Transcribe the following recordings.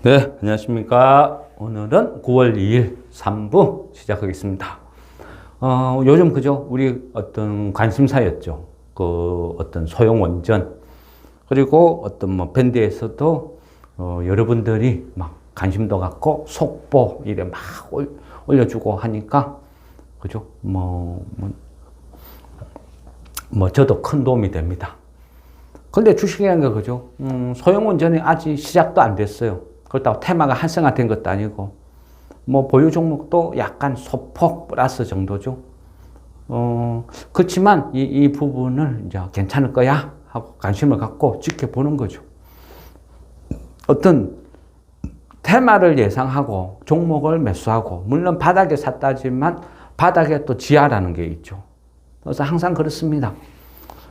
네, 안녕하십니까. 오늘은 9월 2일 3부 시작하겠습니다. 요즘 그죠? 우리 어떤 관심사였죠. 그 어떤 소형 원전, 그리고 어떤 뭐 밴드에서도 여러분들이 막 관심도 갖고 속보 이래 막 올려주고 하니까 그죠? 저도 큰 도움이 됩니다. 근데 주식이라는 게 그죠? 소형 원전이 아직 시작도 안 됐어요. 그렇다고 테마가 활성화된 것도 아니고, 뭐 보유 종목도 약간 소폭 플러스 정도죠. 그렇지만 이 부분을 이제 괜찮을 거야 하고 관심을 갖고 지켜보는 거죠. 어떤 테마를 예상하고 종목을 매수하고, 물론 바닥에 샀다지만 바닥에 또 지하라는 게 있죠. 그래서 항상 그렇습니다.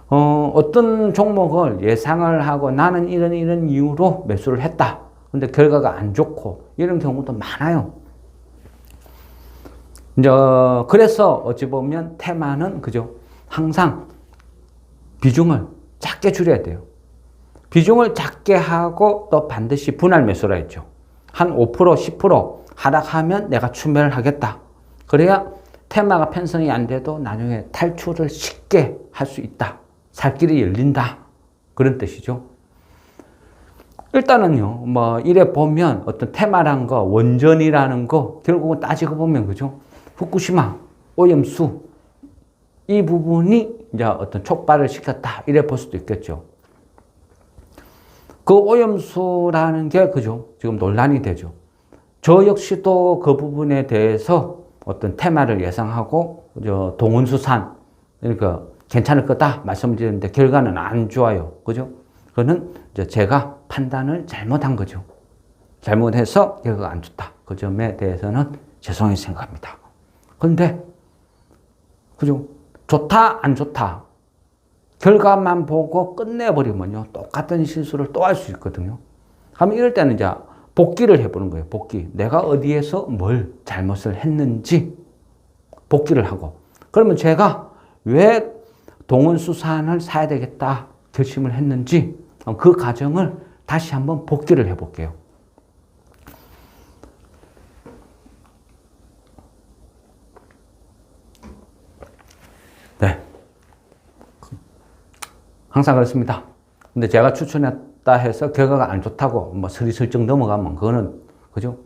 어떤 종목을 예상을 하고 나는 이런 이유로 매수를 했다. 근데 결과가 안 좋고 이런 경우도 많아요. 이제 그래서 어찌 보면 테마는 그죠? 항상 비중을 작게 줄여야 돼요. 비중을 작게 하고 또 반드시 분할 매수라 했죠. 한 5%, 10% 하락하면 내가 추매를 하겠다. 그래야 테마가 편성이 안 돼도 나중에 탈출을 쉽게 할 수 있다. 살 길이 열린다. 그런 뜻이죠. 일단은요, 이래 보면 어떤 테마란 거, 원전이라는 거, 결국은 따지고 보면, 그죠? 후쿠시마, 오염수, 이 부분이 이제 어떤 촉발을 시켰다. 이래 볼 수도 있겠죠. 그 오염수라는 게, 그죠? 지금 논란이 되죠. 저 역시도 그 부분에 대해서 어떤 테마를 예상하고, 동원수산, 그러니까 괜찮을 거다 말씀드렸는데 결과는 안 좋아요. 그죠? 그거는 이제 제가 판단을 잘못한 거죠. 잘못해서 결과가 안 좋다. 그 점에 대해서는 죄송하게 생각합니다. 그런데, 그죠? 좋다, 안 좋다. 결과만 보고 끝내버리면요. 똑같은 실수를 또 할 수 있거든요. 그러면 이럴 때는 이제 복기를 해보는 거예요. 복기. 내가 어디에서 뭘 잘못을 했는지 복기를 하고. 그러면 제가 왜 동원수산을 사야 되겠다 결심을 했는지 그 과정을 다시 한번 복기를 해볼게요. 네. 항상 그렇습니다. 근데 제가 추천했다 해서 결과가 안 좋다고 스리슬쩍 넘어가면 그거는, 그죠?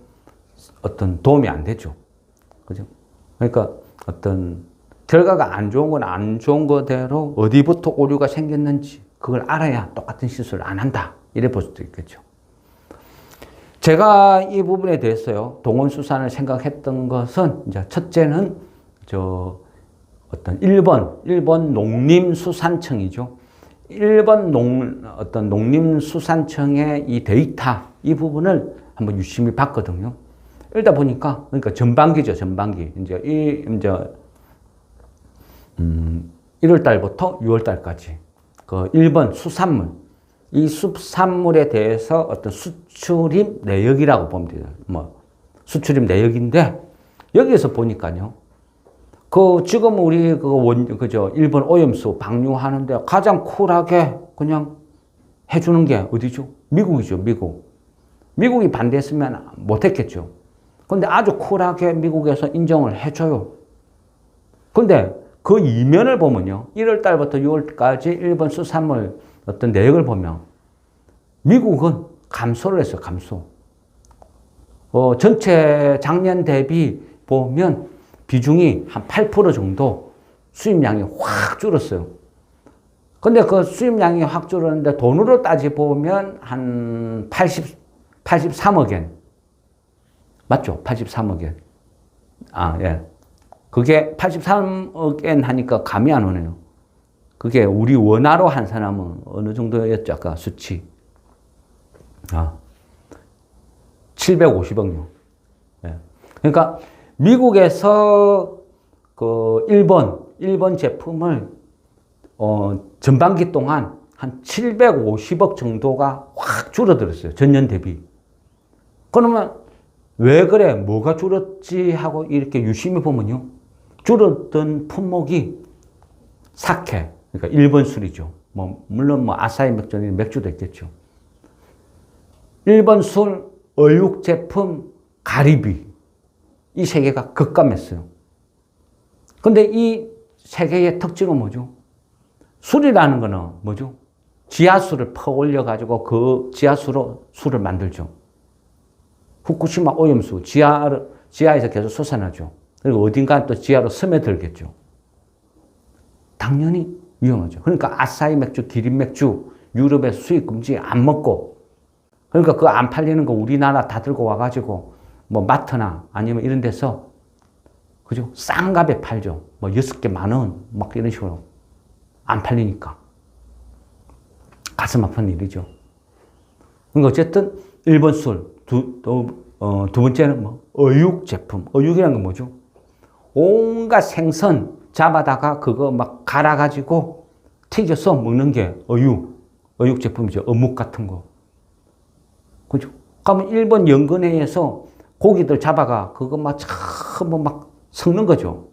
어떤 도움이 안 되죠. 그죠? 그러니까 어떤 결과가 안 좋은 건 안 좋은 거대로 어디부터 오류가 생겼는지 그걸 알아야 똑같은 실수를 안 한다. 이래 볼 수도 있겠죠. 제가 이 부분에 대해서요, 동원수산을 생각했던 것은, 이제 첫째는, 어떤 일본 농림수산청이죠. 일본 농림수산청의 이 데이터, 이 부분을 한번 유심히 봤거든요. 읽다 보니까, 그러니까 전반기죠, 전반기. 이제 1월 달부터 6월 달까지. 그 일본 수산물, 이 수산물에 대해서 어떤 수출입 내역이라고 보면 돼요. 수출입 내역인데, 여기에서 보니까요. 지금 우리 일본 오염수 방류하는데 가장 쿨하게 그냥 해주는 게 어디죠? 미국이죠, 미국. 미국이 반대했으면 못했겠죠. 근데 아주 쿨하게 미국에서 인정을 해줘요. 근데 그 이면을 보면요. 1월 달부터 6월까지 일본 수산물 어떤 내역을 보면 미국은 감소를 했어요. 감소. 전체 작년 대비 보면 비중이 한 8% 정도 수입량이 확 줄었어요. 근데 그 수입량이 확 줄었는데 돈으로 따져보면 한 83억 엔. 맞죠? 83억 엔. 예. 그게 83억 엔 하니까 감이 안 오네요. 그게 우리 원화로 환산하면 어느 정도였죠? 아까 수치. 750억요. 예. 그러니까 미국에서 그 일본 제품을 전반기 동안 한 750억 정도가 확 줄어들었어요. 전년 대비. 그러면 왜 그래? 뭐가 줄었지? 하고 이렇게 유심히 보면요. 줄었던 품목이 사케, 그러니까 일본 술이죠. 물론 아사히 맥주도 있겠죠. 일본 술, 어육 제품, 가리비. 이 세 개가 급감했어요. 근데 이 세 개의 특징은 뭐죠? 술이라는 거는 뭐죠? 지하수를 퍼올려가지고 그 지하수로 술을 만들죠. 후쿠시마 오염수, 지하에서 계속 솟아나죠. 그리고 어딘가 또 지하로 스며들겠죠. 당연히 위험하죠. 그러니까 아사히 맥주, 기린 맥주, 유럽에서 수입 금지 안 먹고, 그러니까 그거 안 팔리는 거 우리나라 다 들고 와가지고, 뭐 마트나 아니면 이런 데서, 그죠? 싼 값에 팔죠. 뭐 6개 10,000원, 막 이런 식으로. 안 팔리니까. 가슴 아픈 일이죠. 그러니까 어쨌든, 일본 술, 두 번째는 뭐, 어육 제품. 어육이라는 건 뭐죠? 온갖 생선 잡아다가 그거 막 갈아가지고 튀겨서 먹는 게 어육 제품이죠. 어묵 같은 거. 그죠? 그러면 일본 연근해에서 고기들 잡아가 그거 막 전부 막 섞는 거죠.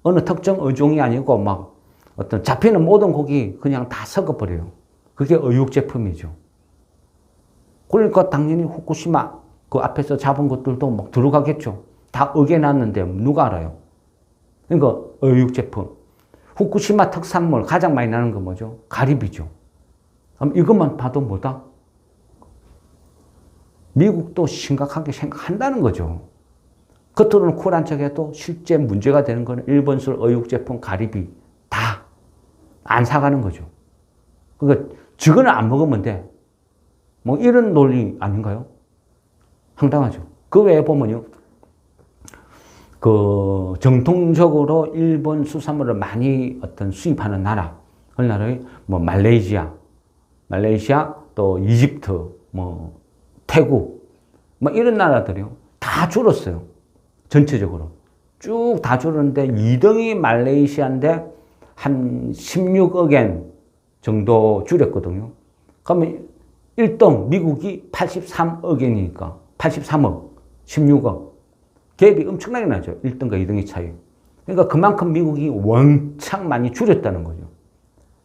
어느 특정 어종이 아니고 막 어떤 잡히는 모든 고기 그냥 다 섞어버려요. 그게 어육 제품이죠. 그러니까 당연히 후쿠시마 그 앞에서 잡은 것들도 막 들어가겠죠. 다 어겨놨는데 누가 알아요? 그러니까 어육 제품. 후쿠시마 특산물 가장 많이 나는 건 뭐죠? 가리비죠. 그럼 이것만 봐도 뭐다? 미국도 심각하게 생각한다는 거죠. 겉으로는 쿨한 척해도 실제 문제가 되는 거는 일본술, 어육 제품, 가리비 다 안 사가는 거죠. 그러니까 저거는 안 먹으면 돼. 뭐 이런 논리 아닌가요? 황당하죠. 그 외에 보면요. 그 정통적으로 일본 수산물을 많이 어떤 수입하는 나라, 그 나라의 뭐 말레이시아 또 이집트, 뭐 태국, 뭐 이런 나라들이요. 다 줄었어요. 전체적으로. 쭉 다 줄었는데 2등이 말레이시아인데 한 16억엔 정도 줄였거든요. 그러면 1등 미국이 83억엔이니까 83억, 16억. 갭이 엄청나게 나죠. 1등과 2등의 차이. 그러니까 그만큼 미국이 왕창 많이 줄였다는 거죠.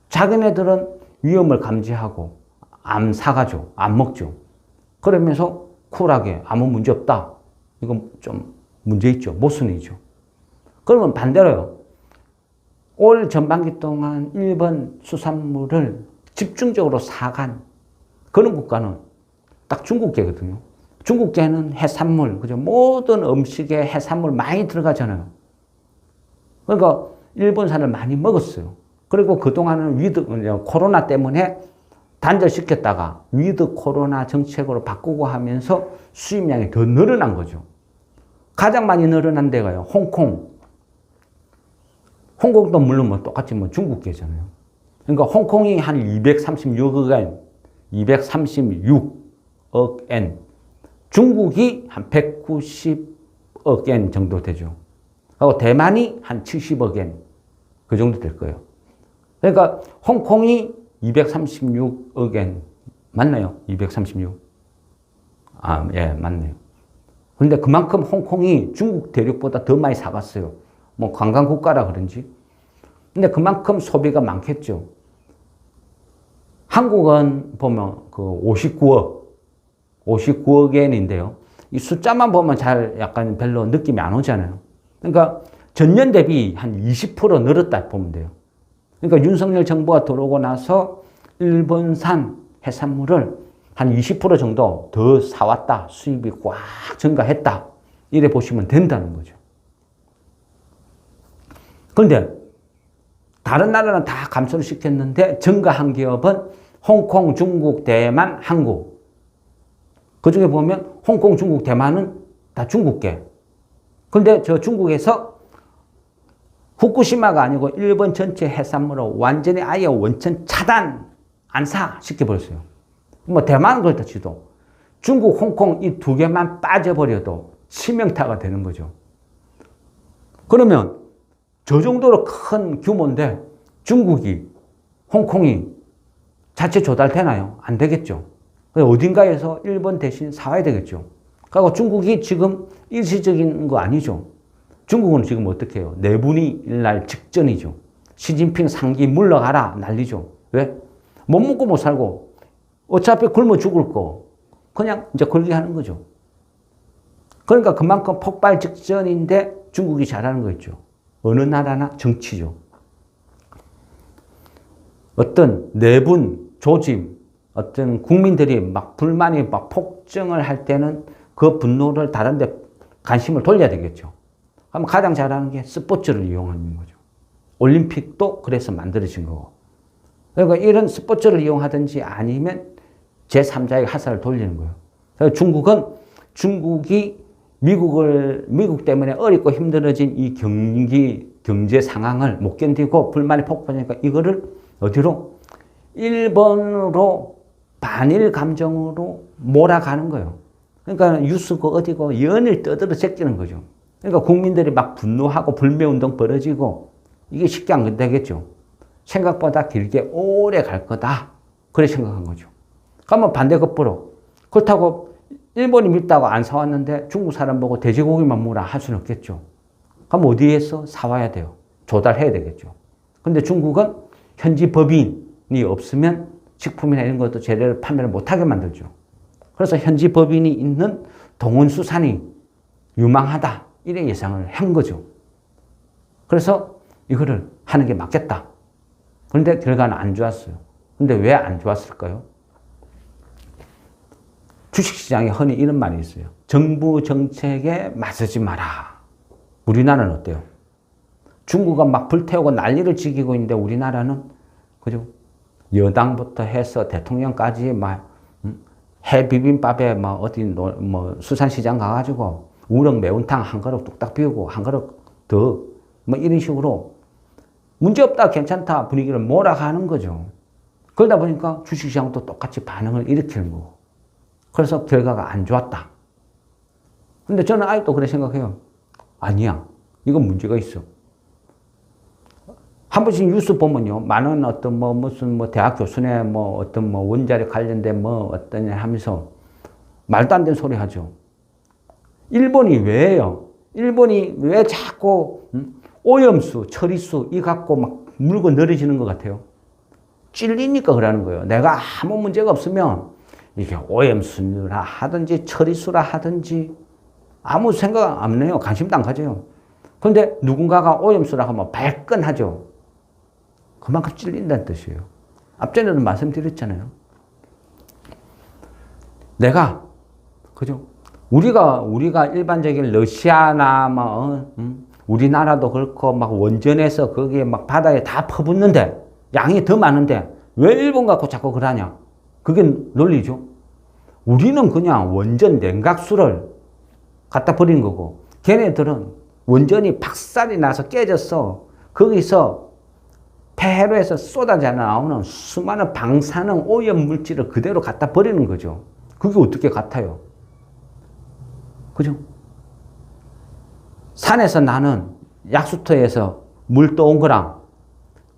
자기네들은 위험을 감지하고 안 사가죠. 안 먹죠. 그러면서 쿨하게 아무 문제 없다. 이건 좀 문제 있죠. 모순이죠. 그러면 반대로요. 올 전반기 동안 일본 수산물을 집중적으로 사간 그런 국가는 딱 중국계거든요. 중국계는 해산물, 그죠? 모든 음식에 해산물 많이 들어가잖아요. 그러니까 일본산을 많이 먹었어요. 그리고 그동안은 코로나 때문에 단절시켰다가 위드 코로나 정책으로 바꾸고 하면서 수입량이 더 늘어난 거죠. 가장 많이 늘어난 데가요. 홍콩도 물론 뭐 똑같이 뭐 중국계잖아요. 그러니까 홍콩이 한 236억 엔. 중국이 한 190억 엔 정도 되죠. 그리고 대만이 한 70억 엔. 그 정도 될 거예요. 그러니까 홍콩이 236억 엔. 맞나요? 236. 아, 예, 맞네요. 그런데 그만큼 홍콩이 중국 대륙보다 더 많이 사갔어요. 뭐 관광국가라 그런지. 근데 그만큼 소비가 많겠죠. 한국은 보면 그 59억 엔인데요. 이 숫자만 보면 잘 약간 별로 느낌이 안 오잖아요. 그러니까 전년 대비 한 20% 늘었다 보면 돼요. 그러니까 윤석열 정부가 들어오고 나서 일본산 해산물을 한 20% 정도 더 사왔다. 수입이 꽉 증가했다. 이래 보시면 된다는 거죠. 그런데 다른 나라는 다 감소를 시켰는데 증가한 기업은 홍콩, 중국, 대만, 한국. 그 중에 보면 홍콩, 중국, 대만은 다 중국계. 그런데 저 중국에서 후쿠시마가 아니고 일본 전체 해산물을 완전히 아예 원천 차단, 안 사 시켜버렸어요. 뭐 대만은 그렇다 치도 중국, 홍콩 이 두 개만 빠져버려도 치명타가 되는 거죠. 그러면 저 정도로 큰 규모인데 중국이, 홍콩이 자체 조달되나요? 안 되겠죠. 어딘가에서 일본 대신 사와야 되겠죠. 그리고 중국이 지금 일시적인 거 아니죠. 중국은 지금 어떻게 해요? 내분이 일날 직전이죠. 시진핑 상기 물러가라 난리죠. 왜? 못 먹고 못 살고 어차피 굶어 죽을 거. 그냥 이제 걸게 하는 거죠. 그러니까 그만큼 폭발 직전인데 중국이 잘하는 거 있죠. 어느 나라나 정치죠. 어떤 내분, 조짐, 어떤 국민들이 막 불만이 막 폭증을 할 때는 그 분노를 다른 데 관심을 돌려야 되겠죠. 그럼 가장 잘하는 게 스포츠를 이용하는 거죠. 올림픽도 그래서 만들어진 거고. 그러니까 이런 스포츠를 이용하든지 아니면 제3자에게 화살을 돌리는 거예요. 그래서 중국이 미국 때문에 어렵고 힘들어진 이 경제 상황을 못 견디고 불만이 폭발하니까 이거를 어디로? 일본으로 반일 감정으로 몰아가는 거예요. 그러니까 뉴스고 어디고 연일 떠들어 제끼는 거죠. 그러니까 국민들이 막 분노하고 불매운동 벌어지고 이게 쉽게 안 되겠죠. 생각보다 길게 오래 갈 거다. 그래 생각한 거죠. 그러면 반대급부로 그렇다고 일본이 밉다고 안 사왔는데 중국 사람 보고 돼지고기만 먹으라 할 수는 없겠죠. 그럼 어디에서 사와야 돼요? 조달해야 되겠죠. 근데 중국은 현지 법인이 없으면 식품이나 이런 것도 제대로 판매를 못하게 만들죠. 그래서 현지 법인이 있는 동원수산이 유망하다. 이런 예상을 한 거죠. 그래서 이거를 하는 게 맞겠다. 그런데 결과는 안 좋았어요. 근데 왜 안 좋았을까요? 주식시장에 흔히 이런 말이 있어요. 정부 정책에 맞서지 마라. 우리나라는 어때요? 중국은 막 불태우고 난리를 지기고 있는데 우리나라는 그죠? 여당부터 해서 대통령까지 막 해 비빔밥에 막 어디 뭐 수산시장 가가지고 우럭 매운탕 한 그릇 뚝딱 비우고 한 그릇 더 뭐 이런 식으로 문제없다 괜찮다 분위기를 몰아가는 거죠. 그러다 보니까 주식시장도 똑같이 반응을 일으키는 거고. 그래서 결과가 안 좋았다. 근데 저는 아직도 그렇게 생각해요. 아니야. 이건 문제가 있어. 한 번씩 뉴스 보면요. 많은 어떤 무슨 대학 교수네 어떤 원자력 관련된 어떤 하면서 말도 안 되는 소리 하죠. 일본이 왜요? 일본이 왜 자꾸 오염수, 처리수 이 갖고 막 물고 늘어지는 것 같아요? 찔리니까 그러는 거예요. 내가 아무 문제가 없으면 이게 오염수라 하든지 처리수라 하든지 아무 생각 안 해요. 관심도 안 가져요. 그런데 누군가가 오염수라 하면 발끈하죠. 그만큼 찔린다는 뜻이에요. 앞전에도 말씀드렸잖아요. 내가 그죠? 우리가 일반적인 러시아나 우리나라도 그렇고 막 원전에서 거기에 막 바다에 다 퍼붓는데 양이 더 많은데 왜 일본 갖고 자꾸 그러냐? 그게 논리죠. 우리는 그냥 원전 냉각수를 갖다 버리는 거고 걔네들은 원전이 박살이 나서 깨졌어. 거기서 폐해로에서 쏟아져 나오는 수많은 방사능 오염 물질을 그대로 갖다 버리는 거죠. 그게 어떻게 같아요? 그죠? 산에서 나는 약수터에서 물 떠온 거랑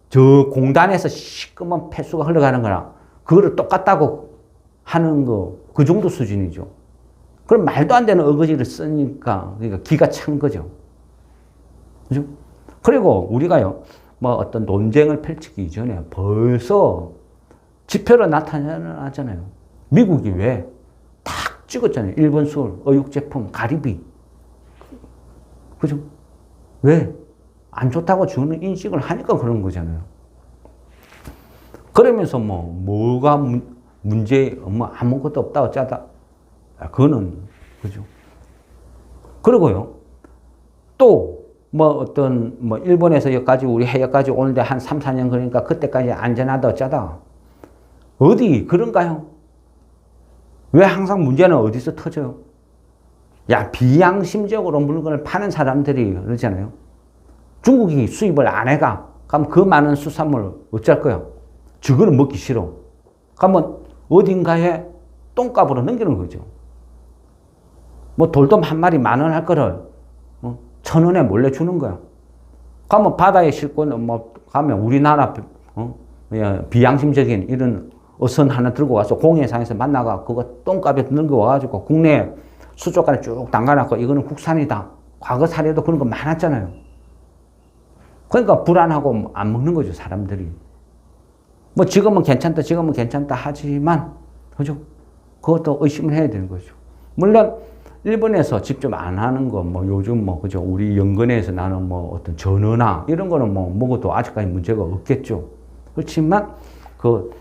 저 공단에서 시꺼먼 폐수가 흘러가는 거랑 그거를 똑같다고 하는 거, 그 정도 수준이죠. 그럼 말도 안 되는 어거지를 쓰니까 그러니까 기가 찬 거죠. 그죠? 그리고 우리가요, 어떤 논쟁을 펼치기 이전에 벌써 지표로 나타나잖아요. 미국이 왜? 탁 찍었잖아요. 일본 술, 어육제품, 가리비. 그죠? 왜? 안 좋다고 주는 인식을 하니까 그런 거잖아요. 그러면서 뭐가 문제, 아무것도 없다, 어쩌다. 그거는, 그죠? 그리고요, 또, 일본에서 여기까지, 우리 해역까지 오는데 한 3, 4년 걸리니까 그때까지 안전하다, 어쩌다. 어디, 그런가요? 왜 항상 문제는 어디서 터져요? 야, 비양심적으로 물건을 파는 사람들이 그러잖아요. 중국이 수입을 안 해가. 그럼 그 많은 수산물 어쩔 거요? 저거는 먹기 싫어. 그러면 어딘가에 똥값으로 넘기는 거죠. 돌돔 한 마리 10,000원 할 거를 1,000원에 몰래 주는 거야. 그러면 바다에 싣고 가면 우리나라 비양심적인 이런 어선 하나 들고 와서 공해상에서 만나가 그거 똥값에 넘겨와가지고 국내에 수족관에 쭉 담가놨고 이거는 국산이다. 과거 사례도 그런 거 많았잖아요. 그러니까 불안하고 안 먹는 거죠, 사람들이. 지금은 괜찮다 하지만, 그죠? 그것도 의심을 해야 되는 거죠. 물론 일본에서 직접 안 하는 거, 뭐 요즘 뭐 그죠, 우리 연근에서 나는 뭐 어떤 전어나 이런 거는 뭐 먹어도 아직까지 문제가 없겠죠. 그렇지만 그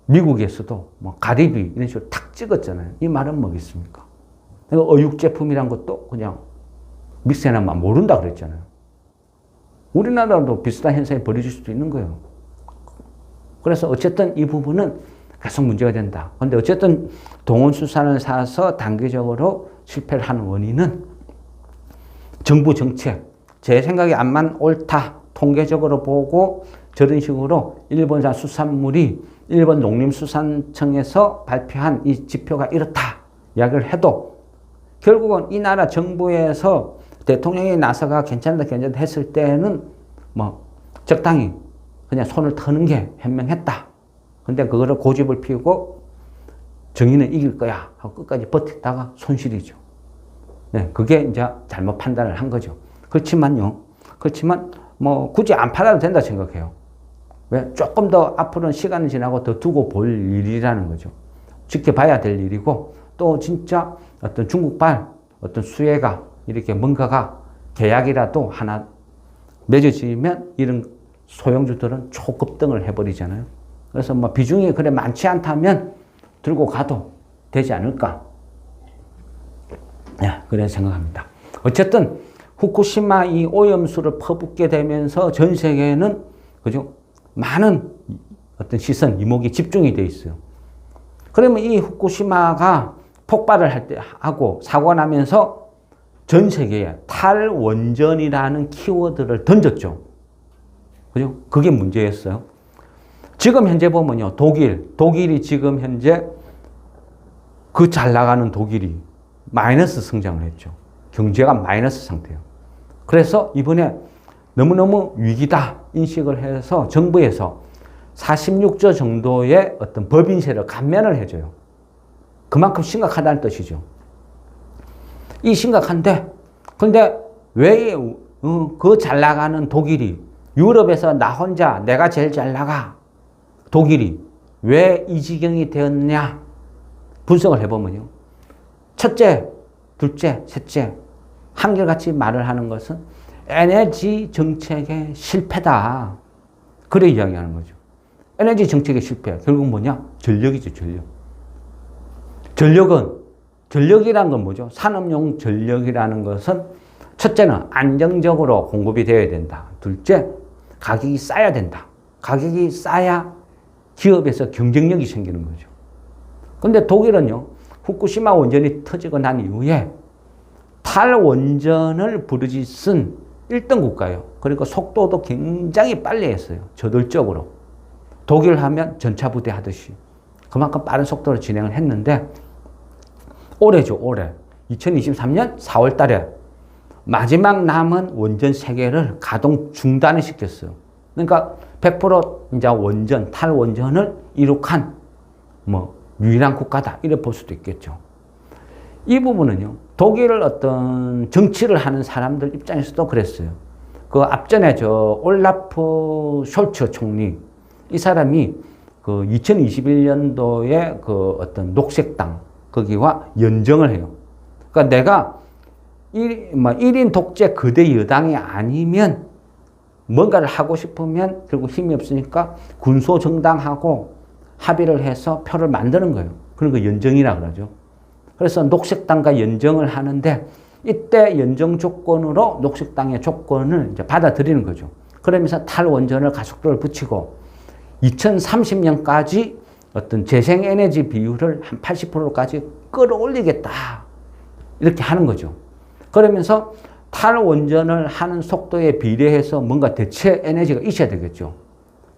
미국에서도 뭐 가리비 이런 식으로 탁 찍었잖아요. 이 말은 뭐겠습니까? 어육 제품이란 것도 그냥 믹스해놔만 모른다 그랬잖아요. 우리나라도 비슷한 현상이 벌어질 수도 있는 거예요. 그래서 어쨌든 이 부분은 계속 문제가 된다. 그런데 어쨌든 동원수산을 사서 단기적으로 실패를 하는 원인은 정부 정책, 제 생각에 암만 옳다, 통계적으로 보고 저런 식으로 일본산 수산물이 일본 농림수산청에서 발표한 이 지표가 이렇다 이야기를 해도 결국은 이 나라 정부에서 대통령이 나서가 괜찮다 했을 때는 뭐 적당히 그냥 손을 터는 게 현명했다. 근데 그거를 고집을 피우고 정의는 이길 거야 하고 끝까지 버티다가 손실이죠. 네, 그게 이제 잘못 판단을 한 거죠. 그렇지만 뭐 굳이 안 팔아도 된다 생각해요. 왜? 조금 더 앞으로는 시간이 지나고 더 두고 볼 일이라는 거죠. 지켜봐야 될 일이고 또 진짜 어떤 중국발 어떤 수혜가 이렇게 뭔가가 계약이라도 하나 맺어지면 이런 소형주들은 초급등을 해버리잖아요. 그래서 뭐 비중이 그래 많지 않다면 들고 가도 되지 않을까. 네, 그래 생각합니다. 어쨌든 후쿠시마 이 오염수를 퍼붓게 되면서 전 세계는 그죠? 많은 어떤 시선, 이목이 집중이 돼 있어요. 그러면 이 후쿠시마가 폭발을 할 때 하고 사고가 나면서 전 세계에 탈원전이라는 키워드를 던졌죠. 그죠? 그게 문제였어요. 지금 현재 보면요. 독일이 지금 현재 그 잘 나가는 독일이 마이너스 성장을 했죠. 경제가 마이너스 상태예요. 그래서 이번에 너무너무 위기다 인식을 해서 정부에서 46조 정도의 어떤 법인세를 감면을 해줘요. 그만큼 심각하다는 뜻이죠. 이 심각한데, 근데 왜 그 잘 나가는 독일이 유럽에서 나 혼자 내가 제일 잘 나가 독일이 왜 이 지경이 되었냐 분석을 해보면요. 첫째, 둘째, 셋째 한결같이 말을 하는 것은 에너지 정책의 실패다. 그래 이야기하는 거죠. 에너지 정책의 실패. 결국 뭐냐? 전력이죠, 전력. 전력이란 건 뭐죠? 산업용 전력이라는 것은 첫째는 안정적으로 공급이 되어야 된다. 둘째, 가격이 싸야 된다. 가격이 싸야 기업에서 경쟁력이 생기는 거죠. 근데 독일은요, 후쿠시마 원전이 터지고 난 이후에 탈원전을 부르짖은 1등 국가예요. 그리고 속도도 굉장히 빨리 했어요. 저돌적으로. 독일 하면 전차부대 하듯이. 그만큼 빠른 속도로 진행을 했는데 올해죠, 올해. 2023년 4월 달에 마지막 남은 원전 3개를 가동 중단을 시켰어요. 그러니까 100% 이제 원전, 탈원전을 이룩한 뭐 유일한 국가다. 이래 볼 수도 있겠죠. 이 부분은요, 독일을 어떤 정치를 하는 사람들 입장에서도 그랬어요. 그 앞전에 올라프 숄츠 총리, 이 사람이 그 2021년도에 그 어떤 녹색당, 거기와 연정을 해요. 그러니까 내가 1인 독재 거대 여당이 아니면 뭔가를 하고 싶으면 결국 힘이 없으니까 군소정당하고 합의를 해서 표를 만드는 거예요. 그런 거 연정이라 그러죠. 그래서 녹색당과 연정을 하는데 이때 연정 조건으로 녹색당의 조건을 이제 받아들이는 거죠. 그러면서 탈원전을 가속도를 붙이고 2030년까지 어떤 재생에너지 비율을 한 80%까지 끌어올리겠다. 이렇게 하는 거죠. 그러면서 탈원전을 하는 속도에 비례해서 뭔가 대체 에너지가 있어야 되겠죠.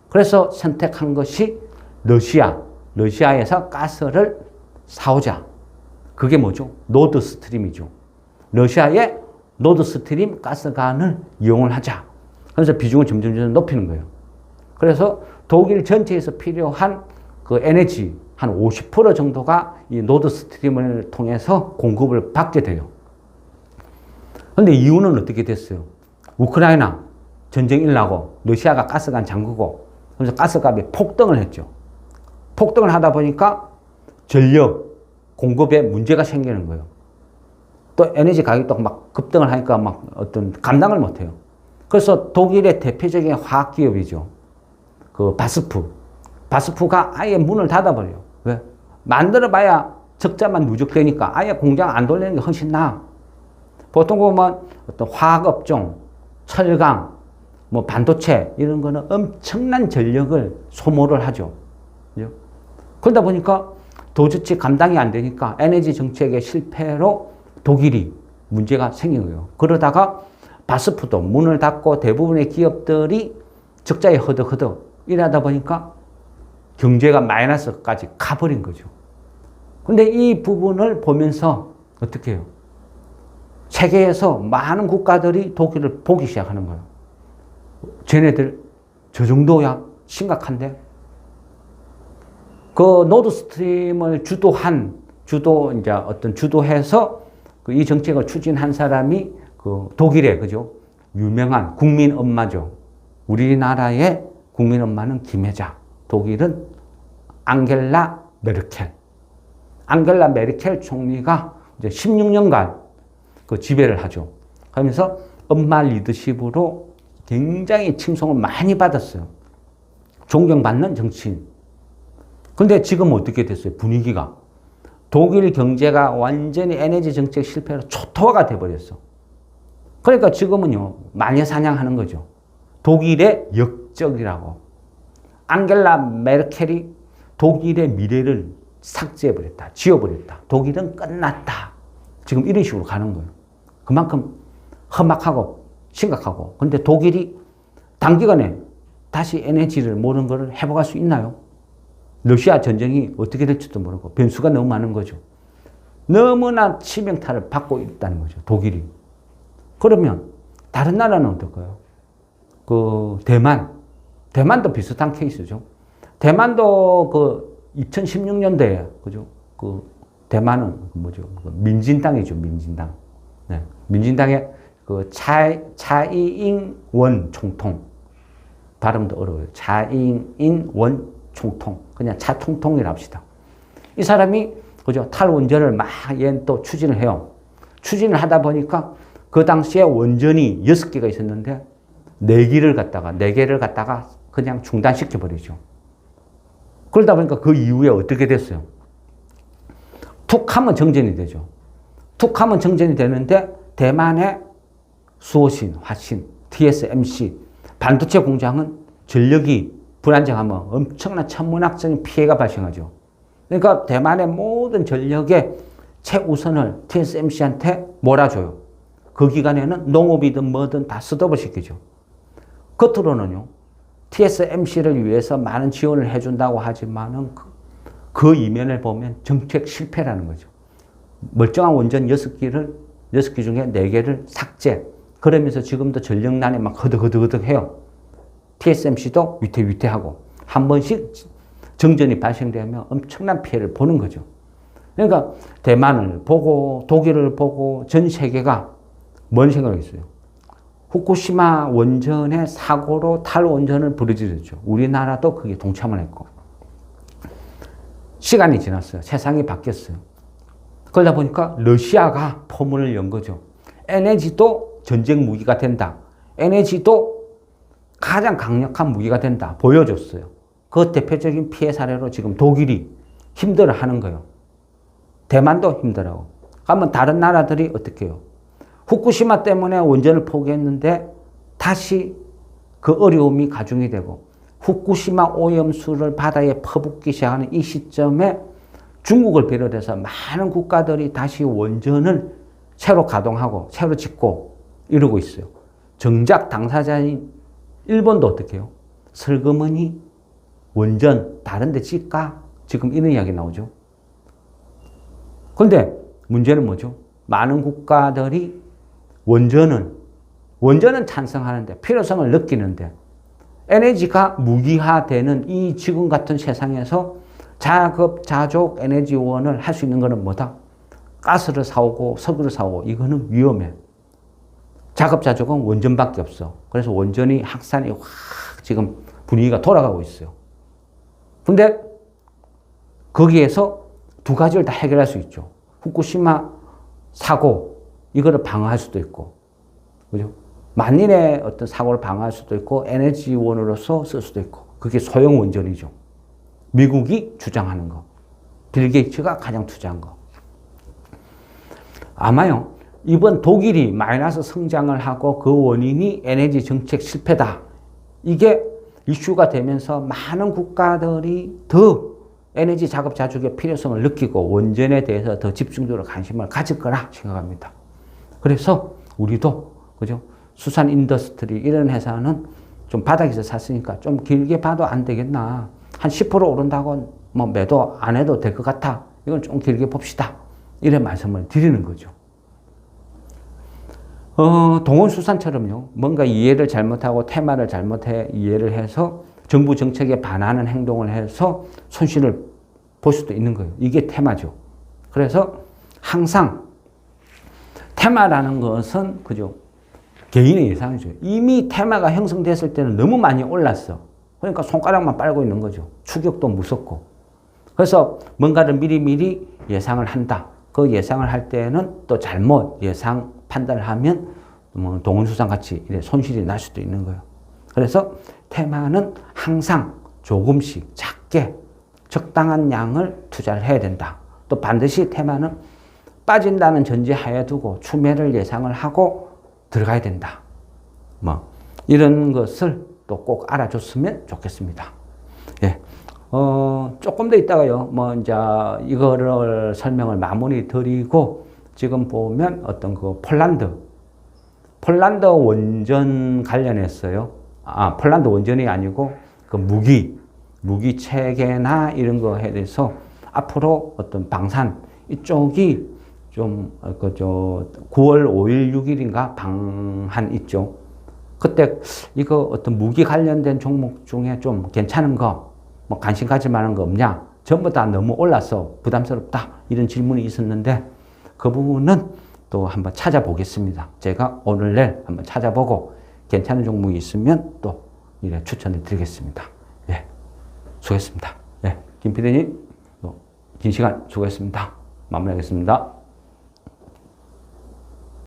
그래서 선택한 것이 러시아에서 가스를 사오자. 그게 뭐죠? 노드스트림이죠. 러시아의 노드스트림 가스관을 이용을 하자. 그래서 비중을 점점 높이는 거예요. 그래서 독일 전체에서 필요한 그 에너지 한 50% 정도가 이 노드스트림을 통해서 공급을 받게 돼요. 그런데 이유는 어떻게 됐어요? 우크라이나 전쟁 일나고 러시아가 가스관 잠그고 그래서 가스값이 폭등을 했죠. 폭등을 하다 보니까 전력, 공급에 문제가 생기는 거예요. 또 에너지 가격도 막 급등을 하니까 막 어떤 감당을 못 해요. 그래서 독일의 대표적인 화학 기업이죠. 그 바스프. 바스프가 아예 문을 닫아버려요. 왜? 만들어봐야 적자만 누적되니까 아예 공장 안 돌리는 게 훨씬 나아. 보통 보면 어떤 화학업종, 철강, 뭐 반도체 이런 거는 엄청난 전력을 소모를 하죠. 그죠? 그러다 보니까 도저히 감당이 안 되니까 에너지 정책의 실패로 독일이 문제가 생긴 거예요. 그러다가 바스프도 문을 닫고 대부분의 기업들이 적자에 허덕허덕 이러다 보니까 경제가 마이너스까지 가버린 거죠. 근데 이 부분을 보면서 어떻게 해요? 세계에서 많은 국가들이 독일을 보기 시작하는 거예요. 쟤네들 저 정도야 심각한데? 그 노드스트림을 주도해서 이 정책을 추진한 사람이 그 독일의 그죠? 유명한 국민 엄마죠. 우리나라의 국민 엄마는 김여자. 독일은 앙겔라 메르켈. 앙겔라 메르켈 총리가 이제 16년간 그 지배를 하죠. 그러면서 엄마 리더십으로 굉장히 칭송을 많이 받았어요. 존경받는 정치인. 근데 지금 어떻게 됐어요? 분위기가. 독일 경제가 완전히 에너지 정책 실패로 초토화가 돼버렸어. 그러니까 지금은요, 마녀사냥하는 거죠. 독일의 역적이라고. 앙겔라 메르켈이 독일의 미래를 삭제해버렸다. 지워버렸다. 독일은 끝났다. 지금 이런 식으로 가는 거예요. 그만큼 험악하고 심각하고. 근데 독일이 단기간에 다시 에너지를 모르는 것을 회복할 수 있나요? 러시아 전쟁이 어떻게 될지도 모르고 변수가 너무 많은 거죠. 너무나 치명타를 받고 있다는 거죠. 독일이. 그러면 다른 나라는 어떨까요? 그 대만도 비슷한 케이스죠. 대만도 그 2016년도에 그죠? 그 대만은 뭐죠? 민진당이죠. 민진당. 네. 민진당의 그 차이잉원 총통. 발음도 어려워요. 차이잉원 총통. 그냥 차통통이라 합시다. 이 사람이 그죠? 탈원전을 막 얘는 또 추진을 해요. 추진을 하다 보니까 그 당시에 원전이 6개가 있었는데 4개를 갖다가 그냥 중단시켜 버리죠. 그러다 보니까 그 이후에 어떻게 됐어요? 툭 하면 정전이 되죠. 툭 하면 정전이 되는데 대만의 수호신, 화신, TSMC 반도체 공장은 전력이 불안정하면 엄청난 천문학적인 피해가 발생하죠. 그러니까 대만의 모든 전력의 최우선을 TSMC한테 몰아줘요. 그 기간에는 농업이든 뭐든 다 스톱을 시키죠. 겉으로는요, TSMC를 위해서 많은 지원을 해준다고 하지만은 그 이면을 보면 정책 실패라는 거죠. 멀쩡한 원전 6개 중에 4개를 삭제. 그러면서 지금도 전력난에 막 허덕허덕 해요. TSMC도 위태위태하고 한 번씩 정전이 발생되면 엄청난 피해를 보는 거죠. 그러니까 대만을 보고 독일을 보고 전 세계가 뭔 생각이 있어요? 후쿠시마 원전의 사고로 탈원전을 부르짖었죠. 우리나라도 그게 동참을 했고. 시간이 지났어요. 세상이 바뀌었어요. 그러다 보니까 러시아가 포문을 연 거죠. 에너지도 전쟁 무기가 된다. 에너지도 가장 강력한 무기가 된다. 보여줬어요. 그 대표적인 피해 사례로 지금 독일이 힘들어하는 거예요. 대만도 힘들어하고. 그러면 다른 나라들이 어떻게 해요? 후쿠시마 때문에 원전을 포기했는데 다시 그 어려움이 가중이 되고 후쿠시마 오염수를 바다에 퍼붓기 시작하는 이 시점에 중국을 비롯해서 많은 국가들이 다시 원전을 새로 가동하고 새로 짓고 이러고 있어요. 정작 당사자인 일본도 어떻게 해요? 슬그머니 원전 다른 데 짓까? 지금 이런 이야기 나오죠. 그런데 문제는 뭐죠? 많은 국가들이 원전은 찬성하는데 필요성을 느끼는데 에너지가 무기화되는 이 지금 같은 세상에서 자급자족 에너지원을 할 수 있는 것은 뭐다? 가스를 사오고 석유를 사오고 이거는 위험해. 자급자족은 원전밖에 없어. 그래서 원전이 확산이 확 지금 분위기가 돌아가고 있어요. 근데 거기에서 두 가지를 다 해결할 수 있죠. 후쿠시마 사고, 이거를 방어할 수도 있고, 그죠? 만일의 어떤 사고를 방어할 수도 있고, 에너지원으로서 쓸 수도 있고, 그게 소형 원전이죠. 미국이 주장하는 거. 빌 게이츠가 가장 투자한 거. 아마요, 이번 독일이 마이너스 성장을 하고 그 원인이 에너지 정책 실패다. 이게 이슈가 되면서 많은 국가들이 더 에너지 자급 자족의 필요성을 느끼고 원전에 대해서 더 집중적으로 관심을 가질 거라 생각합니다. 그래서 우리도, 그죠? 수산 인더스트리 이런 회사는 좀 바닥에서 샀으니까 좀 길게 봐도 안 되겠나. 한 10% 오른다고 뭐 매도 안 해도 될 것 같아. 이건 좀 길게 봅시다. 이런 말씀을 드리는 거죠. 동원수산처럼요. 뭔가 이해를 잘못하고 테마를 잘못해 이해를 해서 정부 정책에 반하는 행동을 해서 손실을 볼 수도 있는 거예요. 이게 테마죠. 그래서 항상 테마라는 것은 그죠? 개인의 예상이죠. 이미 테마가 형성됐을 때는 너무 많이 올랐어. 그러니까 손가락만 빨고 있는 거죠. 추격도 무섭고. 그래서 뭔가를 미리미리 예상을 한다. 그 예상을 할 때는 또 잘못 예상 판단을 하면 뭐 동원수산 같이 손실이 날 수도 있는 거예요. 그래서 테마는 항상 조금씩 작게 적당한 양을 투자를 해야 된다. 또 반드시 테마는 빠진다는 전제하에 두고 추매를 예상을 하고 들어가야 된다. 뭐 이런 것을 또 꼭 알아줬으면 좋겠습니다. 예. 조금 더 있다가요. 뭐 이제 이거를 설명을 마무리 드리고 지금 보면 어떤 그 폴란드 원전 관련했어요. 폴란드 원전이 아니고 그 무기 체계나 이런 거에 대해서 앞으로 어떤 방산 이쪽이 좀 9월 5일 6일인가 방한 있죠. 그때 이거 어떤 무기 관련된 종목 중에 좀 괜찮은 거, 뭐 관심 가질 만한 거 없냐? 전부 다 너무 올라서 부담스럽다. 이런 질문이 있었는데 그 부분은 또 한번 찾아보겠습니다. 제가 오늘 내일 한번 찾아보고 괜찮은 종목이 있으면 또 이래 추천을 드리겠습니다. 예. 수고했습니다. 예. 김 PD님, 긴 시간 수고했습니다. 마무리하겠습니다.